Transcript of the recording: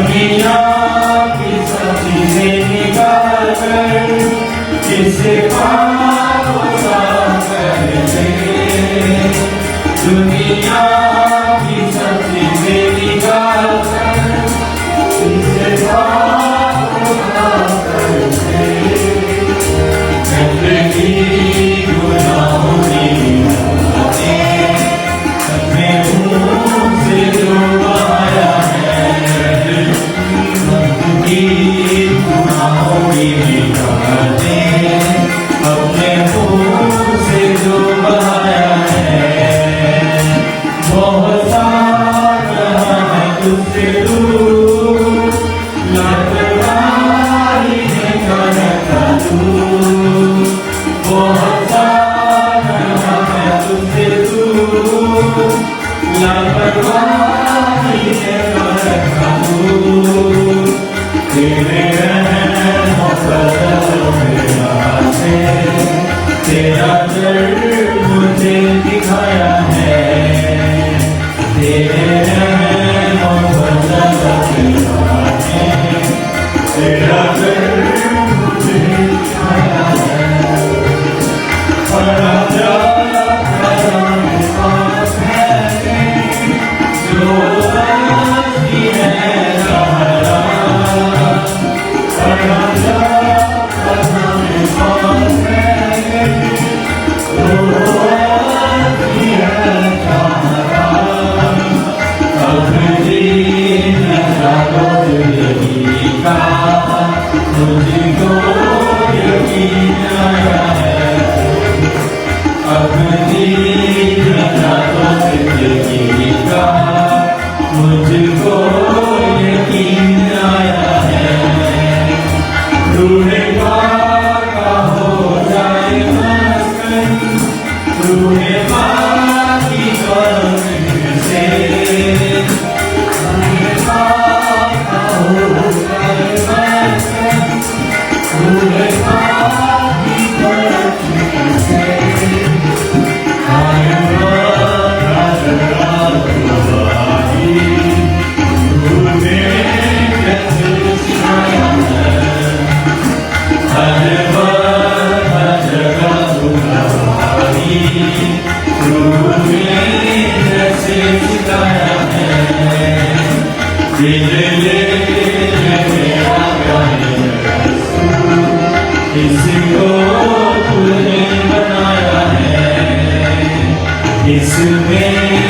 दुनिया की सब चीजें निकाल कर जिसे पाप साफ कर दे। दुनिया की सब चीजें निकाल कर जिसे पाप साफ कर दे। गंदगी गुनाहों की रातें अपने मुंह से जो बहाया है। गंदगी गुनाहों की रातें अपने मुंह से जो बहाया है। बहुत सारा है तुझसे दूर लापरवाही है करता तू। बहुत सारा है तुझसे दूर लापरवाही है करता तू। तेरे रहमों से तेरा दर्द मुझे दिखाया है। तेरे रहमों से तेरा दर्द मुझे दिखाया है। जो मुझको यकीन आया है। अपनी रातों जिंदगी का मुझको यकीन आया है। रूहे पाका हो जाए मस्कन रूहे पाकी कौन से। रूहे पाका हो जाए मस्कन रूहे पाकी कौन से। इसको तूने बनाया है। इसमें